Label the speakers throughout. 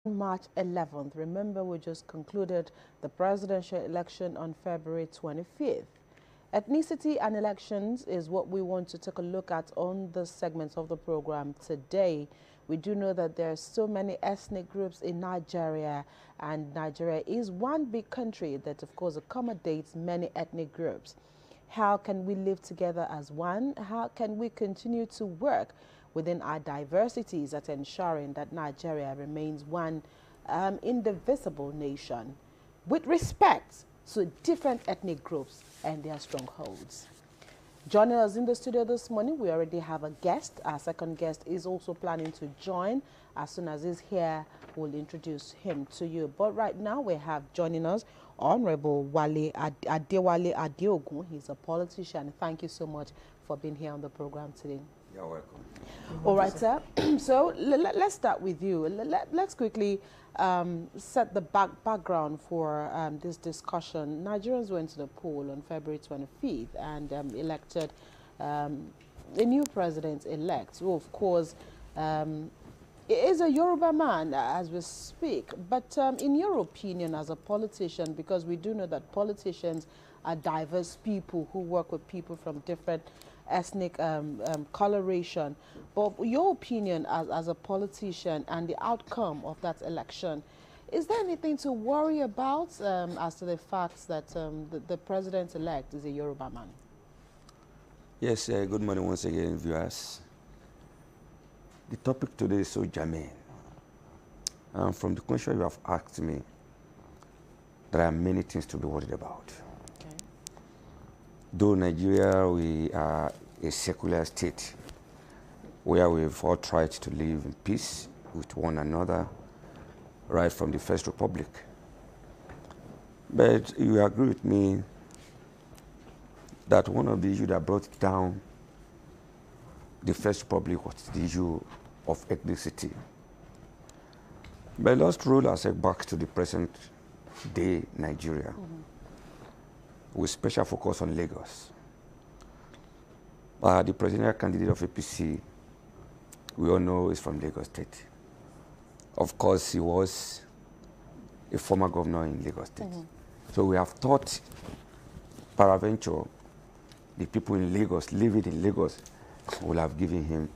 Speaker 1: March 11th. Remember, we just concluded the presidential election on February 25th. Ethnicity and elections is what we want to take a look at on the segments of the program today. We do know that there are so many ethnic groups in Nigeria, and Nigeria is one big country that, of course, accommodates many ethnic groups. How can we live together as one? How can we continue to work within our diversities at ensuring that Nigeria remains one indivisible nation with respect to different ethnic groups and their strongholds? Joining us in the studio this morning, we already have a guest. Our second guest is also planning to join. As soon as he's here, we'll introduce him to you. But right now, we have joining us Honorable Adewale Adeogun. He's a politician. Thank you so much for being here on the program today.
Speaker 2: You're welcome.
Speaker 1: All right, sir. So let's start with you. Let's quickly set the background for this discussion. Nigerians went to the poll on February 25th and elected a new president-elect, who, of course, is a Yoruba man as we speak. But in your opinion as a politician, because we do know that politicians are diverse people who work with people from different ethnic coloration, but your opinion as a politician and the outcome of that election, is there anything to worry about as to the fact that the president-elect is a Yoruba man?
Speaker 2: Yes, good morning once again, viewers. The topic today is so germane. From the question you have asked me, there are many things to be worried about.
Speaker 1: Okay.
Speaker 2: Though Nigeria, we are a secular state where we've all tried to live in peace with one another right from the First Republic. But you agree with me that one of the issues that brought down the First Republic was the issue of ethnicity. But let's roll ourselves back to the present day Nigeria, with special focus on Lagos. The presidential candidate of APC, we all know, is from Lagos State. Of course, he was a former governor in Lagos State. So we have thought, peradventure, the people in Lagos, living in Lagos, will have given him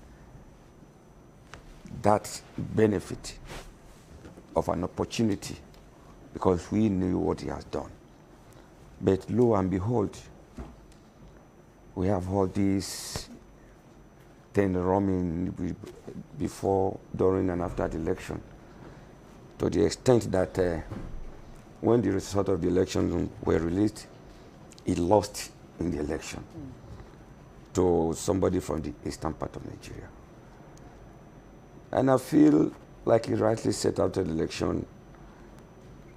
Speaker 2: that benefit of an opportunity because we knew what he has done. But lo and behold, we have all these things roaming before, during, and after the election, to the extent that when the result of the election were released, he lost in the election to somebody from the eastern part of Nigeria. And I feel like he rightly said after the election,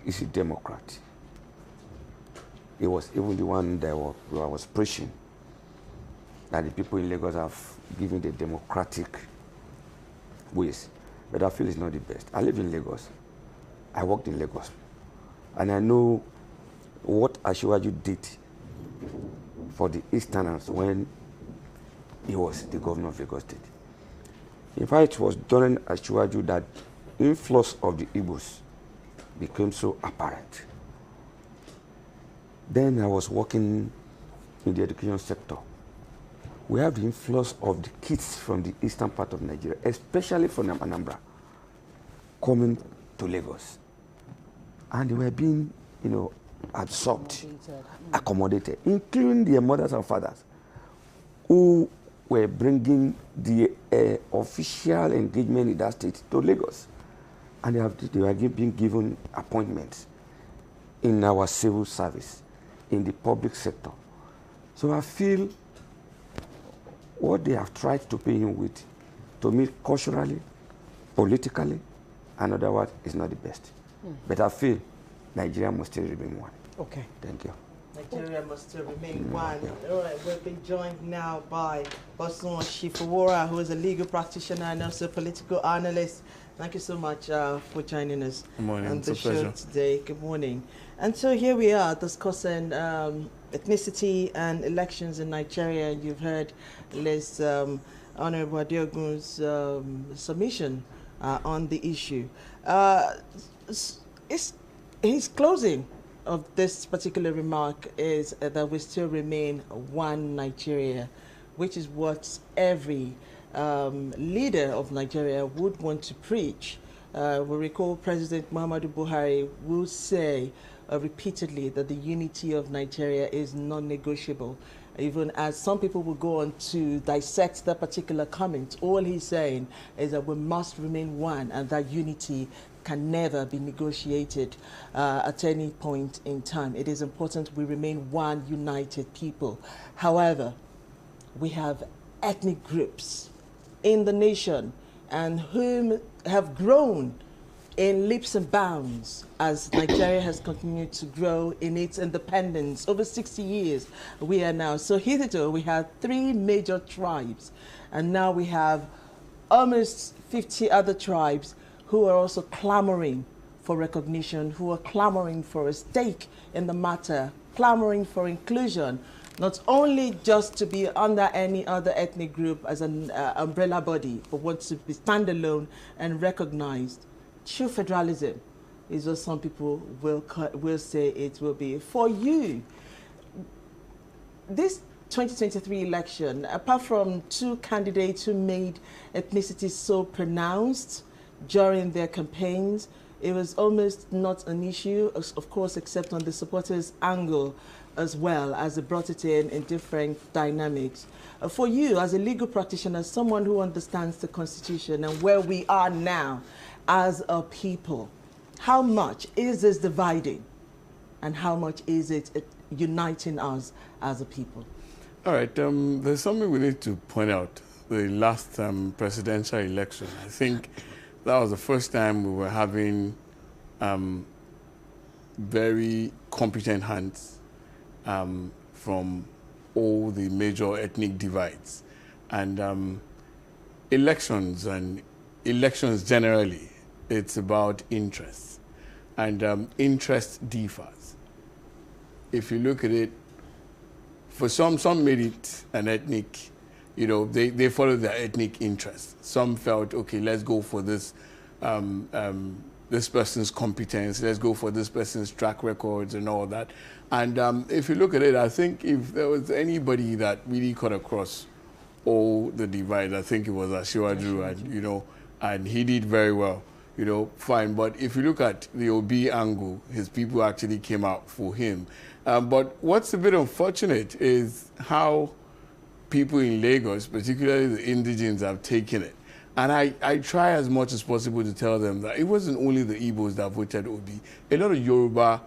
Speaker 2: he's a Democrat. He was even the one that was preaching that the people in Lagos have given the democratic ways. But I feel it's not the best. I live in Lagos. I worked in Lagos. And I know what Asiwaju did for the Easterners when he was the governor of Lagos State. In fact, it was during Asiwaju that influx of the Igbos became so apparent. Then I was working in the education sector. We have the influx of the kids from the eastern part of Nigeria, especially from Anambra, coming to Lagos. And they were being, absorbed, accommodated, including their mothers and fathers, who were bringing the official engagement in that state to Lagos. And they were being given appointments in our civil service, in the public sector. So I feel what they have tried to pay him with, to me, culturally, politically, and otherwise, is not the best. But I feel Nigeria must still remain one.
Speaker 1: Okay.
Speaker 2: Thank you.
Speaker 3: Nigeria must still remain one. All right, we've been joined now by Bosun Shifawora, who is a legal practitioner and also a political analyst. Thank you so much for joining us on the show today. Good morning. And so here we are discussing ethnicity and elections in Nigeria. You've heard Liz Honorable Adeogun's submission on the issue. His closing of this particular remark is that we still remain one Nigeria, which is what every leader of Nigeria would want to preach. We recall President Muhammadu Buhari will say repeatedly that the unity of Nigeria is non-negotiable. Even as some people will go on to dissect that particular comment, all he's saying is that we must remain one and that unity can never be negotiated at any point in time. It is important we remain one united people. However, we have ethnic groups in the nation and whom have grown in leaps and bounds as Nigeria has continued to grow in its independence. Over 60 years we are now. So hitherto we had 3 major tribes, and now we have almost 50 other tribes who are also clamoring for recognition, who are clamoring for a stake in the matter, clamoring for inclusion, not only just to be under any other ethnic group as an umbrella body, but want to be standalone and recognized. True federalism is what some people will say it will be. For you, this 2023 election, apart from 2 candidates who made ethnicity so pronounced during their campaigns, it was almost not an issue, of course, except on the supporters' angle as well, as they brought it in different dynamics. For you, as a legal practitioner, someone who understands the Constitution and where we are now as a people, how much is this dividing and how much is it uniting us as a people?
Speaker 4: All right, there's something we need to point out. The last presidential election, I think that was the first time we were having very competent hands from all the major ethnic divides. And elections generally, it's about interests. And interest differs. If you look at it, for some made it an ethnic, you know, they followed their ethnic interests. Some felt, okay, let's go for this this person's competence, let's go for this person's track records and all that. And if you look at it, I think if there was anybody that really cut across all the divides, I think it was Asiwaju, and you know, and he did very well, you know, fine. But if you look at the Obi angle, his people actually came out for him. But what's a bit unfortunate is how people in Lagos, particularly the indigenes, have taken it. And I try as much as possible to tell them that it wasn't only the Igbos that voted Obi. A lot of Yoruba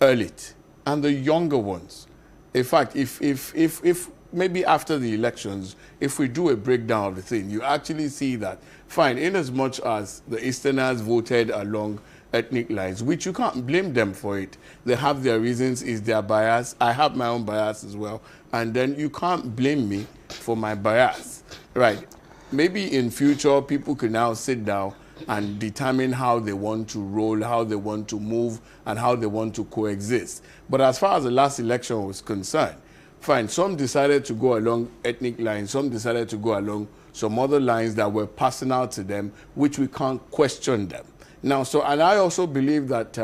Speaker 4: elite and the younger ones. In fact, if maybe after the elections, if we do a breakdown of the thing, you actually see that, fine, in as much as the Easterners voted along ethnic lines, which you can't blame them for it. They have their reasons, is their bias. I have my own bias as well. And then you can't blame me for my bias, right? Maybe in future, people can now sit down and determine how they want to roll, how they want to move, and how they want to coexist. But as far as the last election was concerned, fine, some decided to go along ethnic lines, some decided to go along some other lines that were personal to them, which we can't question them. Now, so, and I also believe that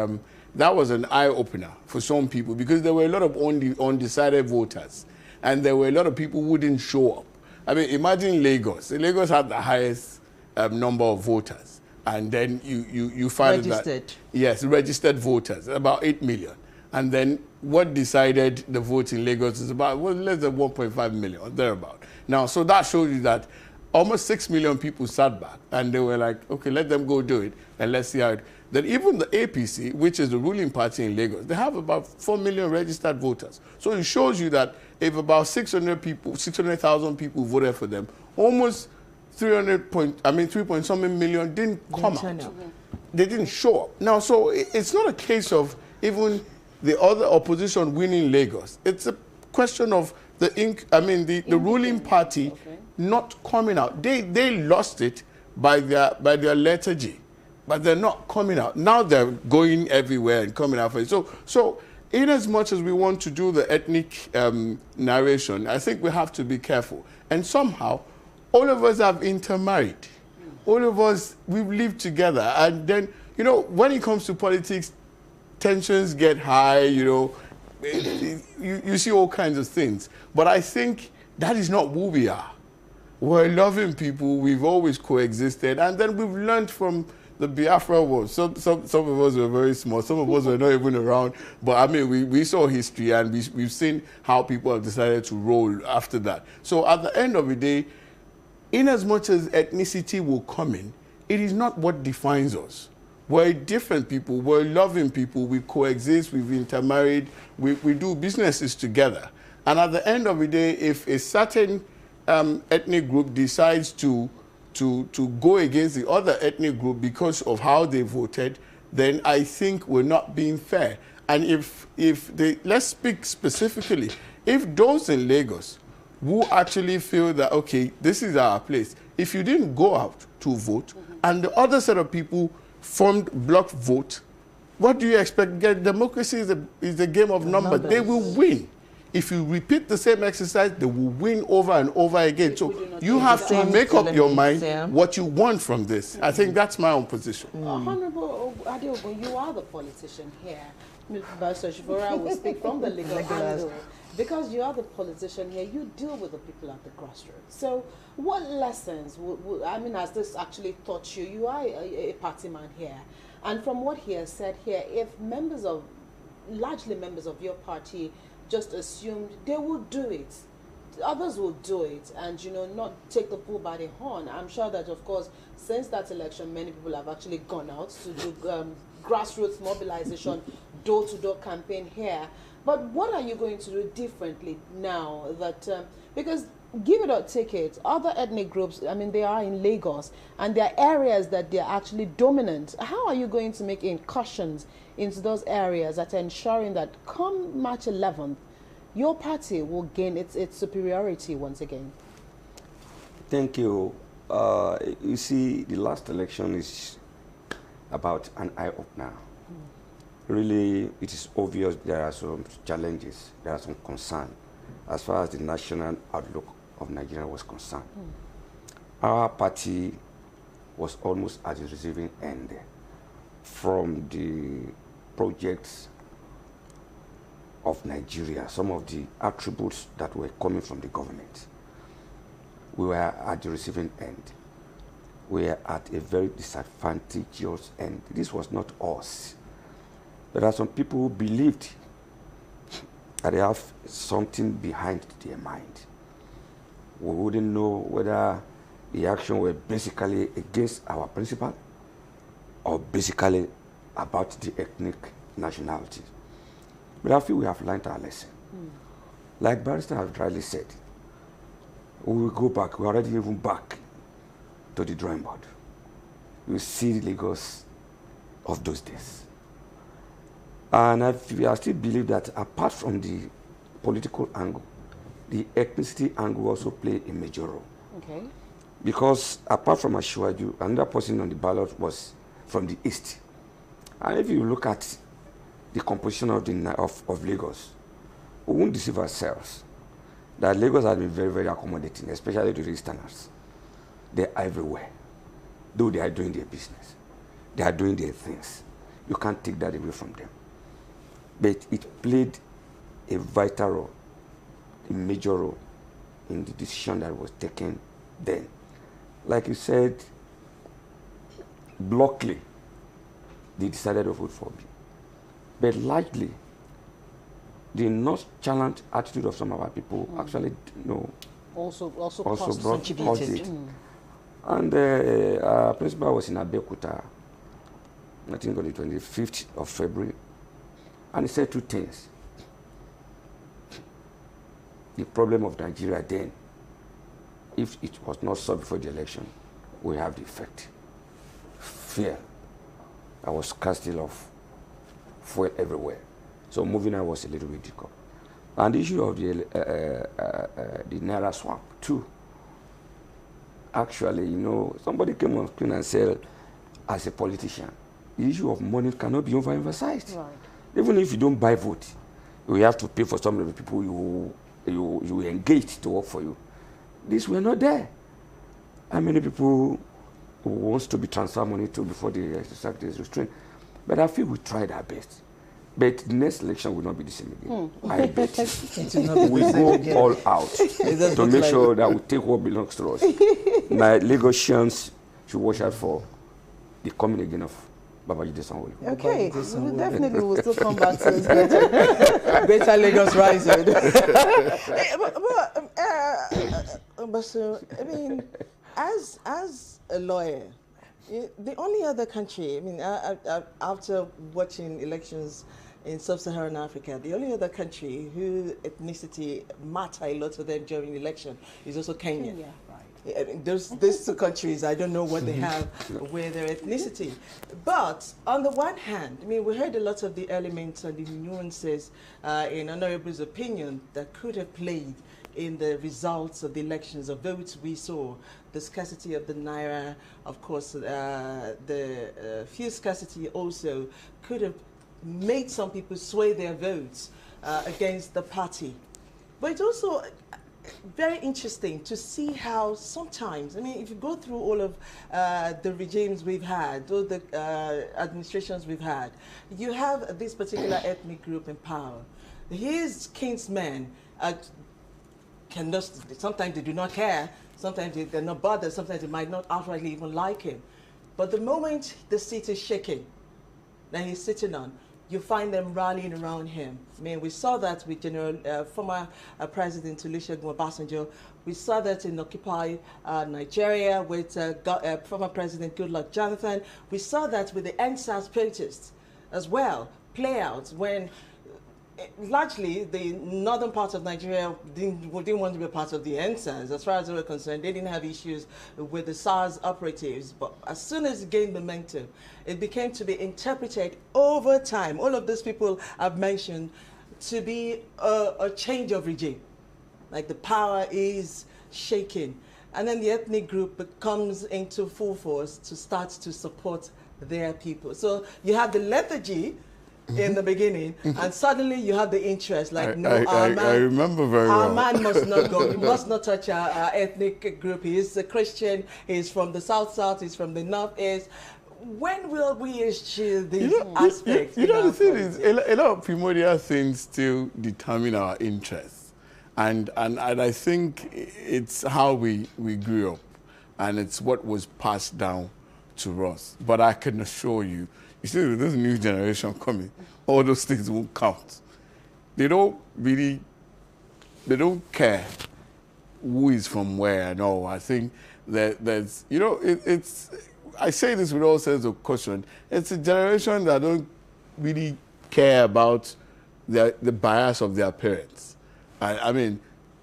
Speaker 4: that was an eye-opener for some people, because there were a lot of undecided voters, and there were a lot of people who didn't show up. I mean, imagine Lagos. Lagos had the highest number of voters, and then you find that, yes, registered voters, about 8 million. And then what decided the vote in Lagos is about, well, less than 1.5 million, or thereabout. Now, so that shows you that almost 6 million people sat back, and they were like, okay, let them go do it, and let's see how it... Then even the APC, which is the ruling party in Lagos, they have about 4 million registered voters. So it shows you that if about 600,000 people voted for them, almost 3-point-something million didn't come out. They didn't show up. Now, so it's not a case of even the other opposition winning Lagos. It's a question of the ruling party not coming out. They lost it by their lethargy, but they're not coming out. Now they're going everywhere and coming out for it. So in as much as we want to do the ethnic narration, I think we have to be careful. And somehow, all of us have intermarried. all of us, we've lived together. And then, you know, when it comes to politics, tensions get high, you know, you see all kinds of things. But I think that is not who we are. We're loving people, we've always coexisted, and then we've learned from the Biafra war. Some of us were very small, some of us were not even around, but I mean, we saw history, and we've seen how people have decided to roll after that. So at the end of the day, in as much as ethnicity will come in, it is not what defines us. We're different people, we're loving people, we coexist, we've intermarried, we do businesses together. And at the end of the day, if a certain ethnic group decides to go against the other ethnic group because of how they voted, then I think we're not being fair. And if let's speak specifically, if those in Lagos who actually feel that, okay, this is our place, if you didn't go out to vote, and the other set of people formed block vote, what do you expect? Democracy is a game of numbers. They will win. If you repeat the same exercise, they will win over and over again. So you have to make up your mind what you want from this. I think that's my own position.
Speaker 1: Honorable Adeogun, you are the politician here. Mr. Shivora will speak from the legal angle. Because you are the politician here, you deal with the people at the grassroots. So what lessons, I mean, has this actually taught you? You are a party man here. And from what he has said here, if largely members of your party just assumed they will do it, others will do it, and, you know, not take the bull by the horn. I'm sure that, of course, since that election, many people have actually gone out to do grassroots mobilization, door-to-door campaign here. But what are you going to do differently now that, because give it or take it, other ethnic groups, I mean, they are in Lagos, and there are areas that they're actually dominant. How are you going to make incursions into those areas that are ensuring that come March 11th, your party will gain its superiority once again?
Speaker 2: Thank you. You see, the last election is about an eye-opener. Really, it is obvious there are some challenges, there are some concerns as far as the national outlook of Nigeria was concerned. Our party was almost at the receiving end from the projects of Nigeria, some of the attributes that were coming from the government. We were at the receiving end. We were at a very disadvantageous end. This was not us. There are some people who believed that they have something behind their mind. We wouldn't know whether the action were basically against our principle or basically about the ethnic nationality. But I feel we have learned our lesson. Like Barrister has rightly said, we will go back, we're already even back to the drawing board. We see the Lagos of those days. And I still believe that apart from the political angle, the ethnicity angle also play a major role.
Speaker 1: Okay.
Speaker 2: Because apart from Ashwaju, another person on the ballot was from the east. And if you look at the composition of Lagos, we won't deceive ourselves that Lagos has been very, very accommodating, especially to the Easterners. They're everywhere, though they are doing their business. They are doing their things. You can't take that away from them. But it played a vital role, a major role in the decision that was taken then. Like you said, blockly, they decided to vote for me. But largely, the nonchalant attitude of some of our people actually,
Speaker 1: also
Speaker 2: caused it. And our principal was in Abeokuta, I think on the 25th of February, and he said two things. The problem of Nigeria then, if it was not solved before the election, we have the effect. Fear. I was casting off fuel everywhere. So moving out was a little bit difficult. And the issue of the Naira swap too. Actually, somebody came on screen and said, as a politician, the issue of money cannot be overemphasized. Right. Even if you don't buy vote, you have to pay for some of the people you engage to work for you. These were not there. How many people who wants to be transfer money to before the secretary is restrained. But I feel we tried our best. But the next election will not be the same again. I bet. We go all out to make sure that we take what belongs to us. My Lagosians should watch out for the coming again of Babajide Sanwo-Olu.
Speaker 1: Okay, we definitely will still come back to this.
Speaker 3: Better Lagos rising. But so, I mean, as a lawyer, the only other country, I mean, after watching elections in sub-Saharan Africa, the only other country whose ethnicity matter a lot to them during the election is also Kenya.
Speaker 1: Kenya.
Speaker 3: I mean, these two countries, I don't know what they have with their ethnicity. But on the one hand, I mean, we heard a lot of the elements and the nuances in Honorable's opinion that could have played in the results of the elections of votes we saw. The scarcity of the Naira, of course, the fuel scarcity also could have made some people sway their votes against the party. But it's also very interesting to see how sometimes, I mean, if you go through all of the regimes we've had, all the administrations we've had, you have this particular ethnic group in power. His kinsmen cannot, sometimes they do not care, sometimes they're not bothered, sometimes they might not outrightly even like him. But the moment the seat is shaking that he's sitting on, you find them rallying around him. I mean, we saw that with former President Olusegun Obasanjo. We saw that in Occupy Nigeria with former President Goodluck Jonathan. We saw that with the NSAS protests as well, play out when largely the northern part of Nigeria didn't want to be a part of the NSAS. As far as they were concerned, they didn't have issues with the SARS operatives. But as soon as it gained momentum, it became to be interpreted over time. All of these people I've mentioned to be a change of regime. Like the power is shaking. And then the ethnic group comes into full force to start to support their people. So you have the lethargy in the beginning, and suddenly you have the interest. Like,
Speaker 4: I remember very well.
Speaker 3: Our man must not go. You must not touch our ethnic group. He is a Christian. He's from the South, he's from the Northeast. When will we eschew these aspects?
Speaker 4: You know, the thing is, a lot of primordial things still determine our interests. And I think it's how we grew up, and it's what was passed down to us. But I can assure you, you see, with this new generation coming, all those things won't count. They don't care who is from where and all. I think that there's, you know, I say this with all sense of caution. It's a generation that don't really care about the bias of their parents. I mean,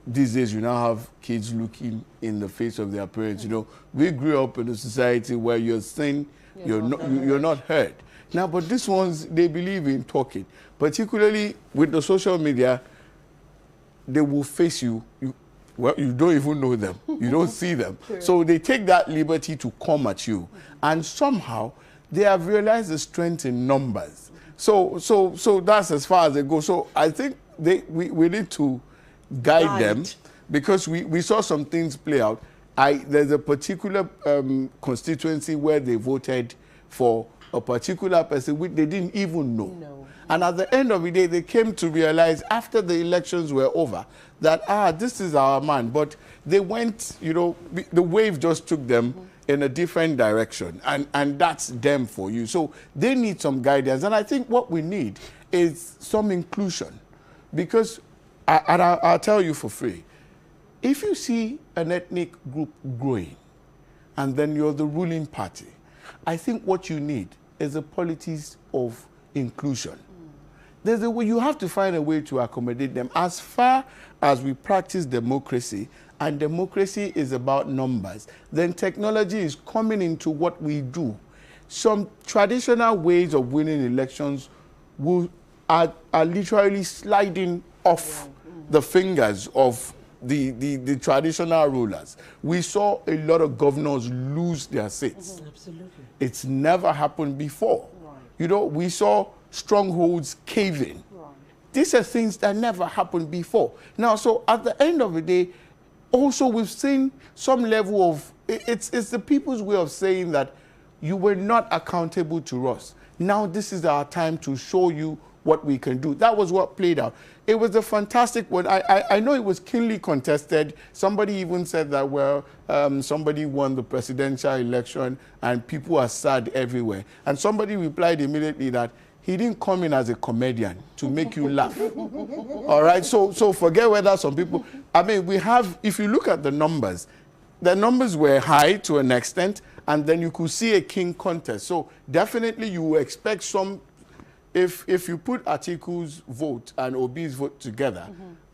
Speaker 4: these days you now have kids looking in the face of their parents. You know, we grew up in a society where you're saying you're not heard. Now, but these ones, they believe in talking. Particularly with the social media, they will face you. Well, you don't even know them. You don't see them.
Speaker 1: True.
Speaker 4: So they take that liberty to come at you. And somehow, they have realized the strength in numbers. So that's as far as they go. So I think we need to guide them, because we saw some things play out. There's a particular constituency where they voted for a particular person which they didn't even know. No. And at the end of the day, they came to realize after the elections were over that, this is our man. But they went, you know, the wave just took them in a different direction. And that's them for you. So they need some guidance. And I think what we need is some inclusion. Because, I'll tell you for free, if you see an ethnic group growing and then you're the ruling party, I think what you need is a politics of inclusion. There's a way, you have to find a way to accommodate them. As far as we practice democracy, and democracy is about numbers, then technology is coming into what we do. Some traditional ways of winning elections are literally sliding off the fingers of the traditional rulers. We saw a lot of governors lose their seats.
Speaker 3: Absolutely.
Speaker 4: It's never happened before. Right. You know, we saw strongholds caving. Right. These are things that never happened before. Now, so at the end of the day, also we've seen some level of it's the people's way of saying that you were not accountable to us. Now this is our time to show you what we can do. That was what played out. It was a fantastic one. I know it was keenly contested. Somebody even said that, well, somebody won the presidential election and people are sad everywhere. And somebody replied immediately that he didn't come in as a comedian to make you laugh. All right, so forget whether some people, I mean, we have, if you look at the numbers were high to an extent, and then you could see a king contest. So definitely you will expect some, if you put Atiku's vote and Obi's vote together,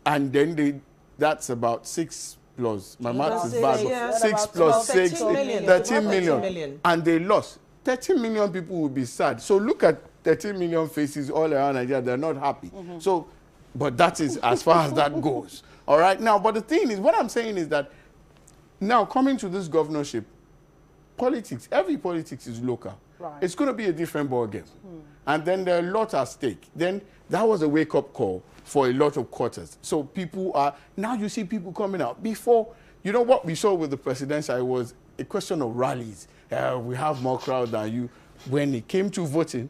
Speaker 4: and then that's about 6 plus, my math is bad,
Speaker 3: yeah,
Speaker 4: 6 plus 6, 13 million.
Speaker 3: 13
Speaker 4: And they lost. 13 million people will be sad. So look at 13 million faces all around Nigeria, they're not happy. So, but that is as far as that goes. All right, now, but the thing is, what I'm saying is that now coming to this governorship, politics, every politics is local.
Speaker 1: Right.
Speaker 4: It's going to be a different ball game. And then there are a lot at stake. Then that was a wake-up call for a lot of quarters. So people are, now you see people coming out. Before, you know what we saw with the presidential, it was a question of rallies. We have more crowd than you. When it came to voting,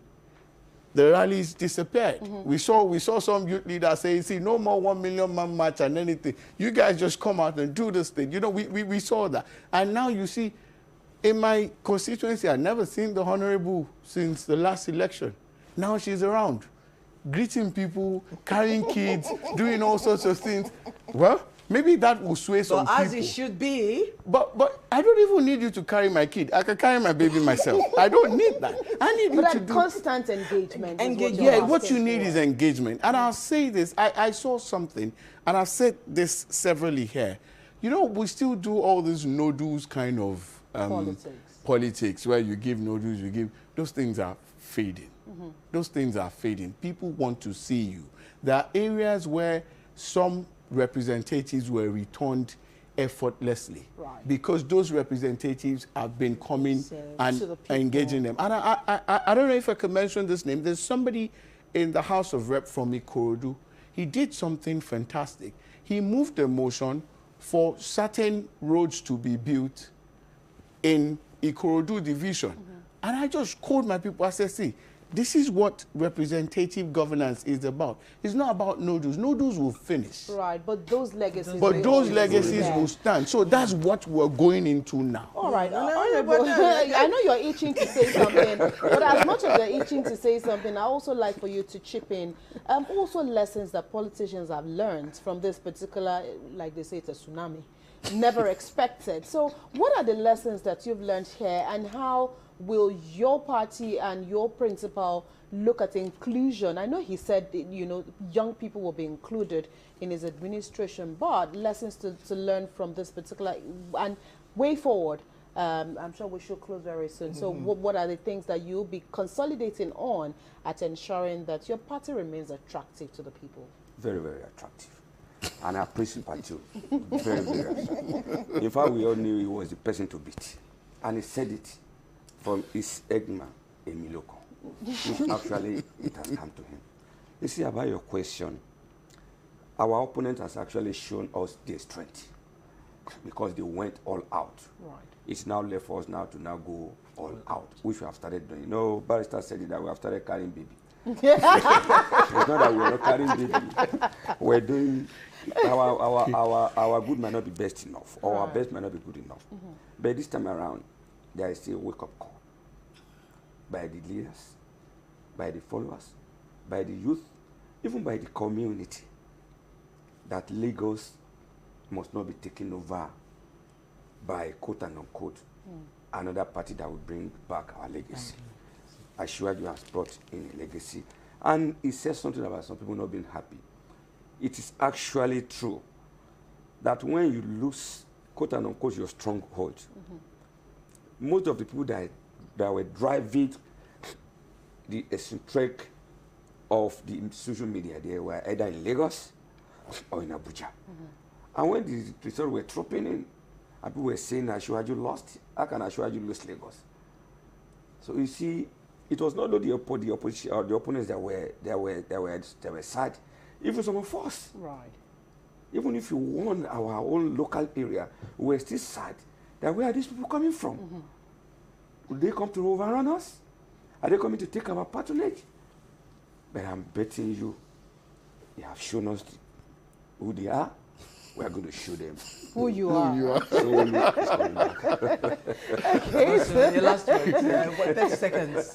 Speaker 4: the rallies disappeared. We saw some youth leaders say, see, no more 1 million man march and anything. You guys just come out and do this thing. You know, we saw that. And now you see, in my constituency, I've never seen the Honorable since the last election. Now she's around, greeting people, carrying kids, doing all sorts of things. Well, maybe that will sway some people.
Speaker 3: As it should be.
Speaker 4: But I don't even need you to carry my kid. I can carry my baby myself. I don't need that. I need you to do
Speaker 1: constant engagement.
Speaker 4: Yeah, what you need is engagement. And I'll say this, I saw something, and I've said this severally here. You know, we still do all these no-dos kind of politics, where you give no-dos, you give, those things are fading. Those things are fading. People want to see you. There are areas where some representatives were returned effortlessly, because those representatives have been coming and engaging them. And I don't know if I can mention this name. There's somebody in the House of Rep from Ikorodu. He did something fantastic. He moved a motion for certain roads to be built in Ikorodu division. And I just called my people. I said, see, this is what representative governance is about. It's not about no-dos. No-dos will finish.
Speaker 1: Right, but those legacies...
Speaker 4: But those legacies will stand. So that's what we're going into now.
Speaker 1: All right. I know you're itching to say something, but as much as you're itching to say something, I also like for you to chip in. Also lessons that politicians have learned from this particular, like they say, it's a tsunami. Never expected. So what are the lessons that you've learned here, and how will your party and your principal look at inclusion? I know he said, you know, young people will be included in his administration, but lessons to learn from this particular and way forward. I'm sure we should close very soon. So what are the things that you'll be consolidating on at ensuring that your party remains attractive to the people?
Speaker 2: Very, very attractive. And our principal too. Very, very attractive. In fact, we all knew he was the person to beat. And he said it from his Egma Emiloko, which actually it has come to him. You see, about your question, our opponent has actually shown us their strength because they went all out.
Speaker 1: Right.
Speaker 2: It's now left for us now to now go all out, which we have started doing. You know, Barrister said it that we have started carrying baby. It's not that we're not carrying baby. We're doing, our good might not be best enough, or our best might not be good enough. But this time around, there is still a wake-up call by the leaders, by the followers, by the youth, even by the community, that Lagos must not be taken over by quote and unquote another party that will bring back our legacy. Ashwaju has brought in a legacy. And he says something about some people not being happy. It is actually true that when you lose, quote and unquote, your stronghold, most of the people that were driving the eccentric of the social media, they were either in Lagos or in Abuja. And when the results were trooping in, and people were saying Ashwaju lost, how can Ashwaju lose Lagos? So you see, it was not only the opposition or the opponents that were sad, even some of us.
Speaker 1: Right.
Speaker 2: Even if you won our own local area, we were still sad that where are these people coming from? Would they come to overrun us? Are they coming to take our patronage? But I'm betting you, they have shown us who they are. We are going to show them
Speaker 1: who you are.
Speaker 2: Slowly, it's coming back.
Speaker 1: Okay.
Speaker 3: So your last word, 30 seconds.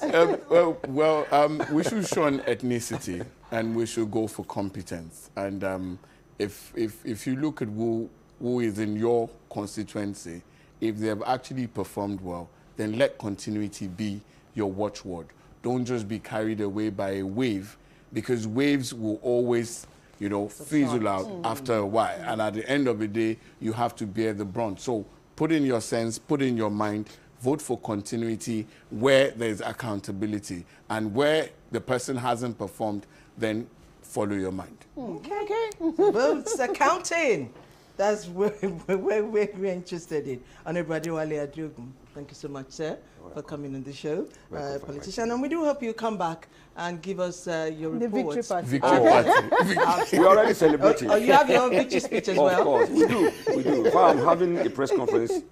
Speaker 4: We should shun ethnicity and we should go for competence. And if you look at who is in your constituency, if they have actually performed well, then let continuity be your watchword. Don't just be carried away by a wave, because waves will always, you know, fizzle out after a while. And at the end of the day, you have to bear the brunt. So put in your sense, put in your mind, vote for continuity where there's accountability. And where the person hasn't performed, then follow your mind.
Speaker 3: Okay. Votes accounting. That's where we're interested in. Honorable Adewale Adeogun, thank you so much, sir, for coming on the show. Politician, and we do hope you come back and give us your report.
Speaker 1: Victory party.
Speaker 4: Victory party.
Speaker 2: We already celebrating.
Speaker 3: Oh, you have your own victory speech as well?
Speaker 2: Of course, we do. We do. In fact, I'm having a press conference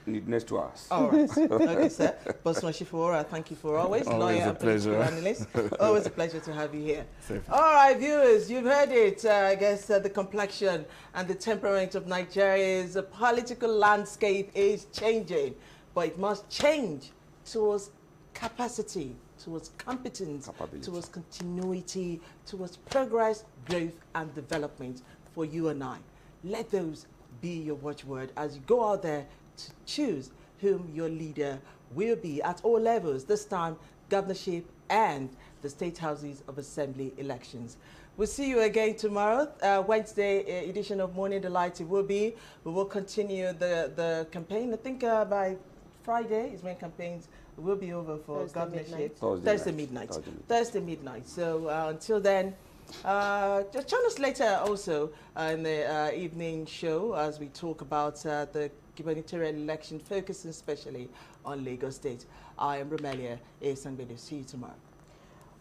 Speaker 2: next to us.
Speaker 3: All right. Okay, sir. Bosman Shifora, thank you for always.
Speaker 4: Always a pleasure.
Speaker 3: Analyst. Always a pleasure to have you here. All right, viewers, you've heard it. I guess the complexion and the temperament of Nigeria's political landscape is changing, but it must change towards capacity, towards competence, towards continuity, towards progress, growth, and development for you and I. Let those be your watchword as you go out there to choose whom your leader will be at all levels, this time governorship and the state houses of assembly elections. We'll see you again tomorrow, Wednesday edition of Morning Delight it will be. We will continue the campaign. I think by Friday is when campaigns will be over for governorship. Thursday midnight. So until then, just join us later also in the evening show as we talk about the gubernatorial election, focusing especially on Lagos State. I am Romelia Sangbede. See you tomorrow.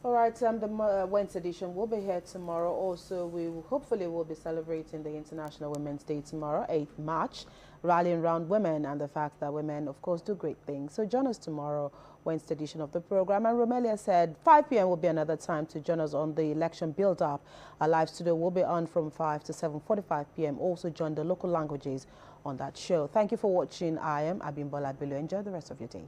Speaker 1: All right, the Wednesday edition will be here tomorrow. Also, we hopefully will be celebrating the International Women's Day tomorrow, 8th March, rallying around women and the fact that women, of course, do great things. So join us tomorrow, Wednesday edition of the program. And Romelia said 5 p.m. will be another time to join us on the election build-up. Our live studio will be on from 5 to 7:45 p.m. Also join the local languages on that show. Thank you for watching. I am Abimbola Bello. Enjoy the rest of your day.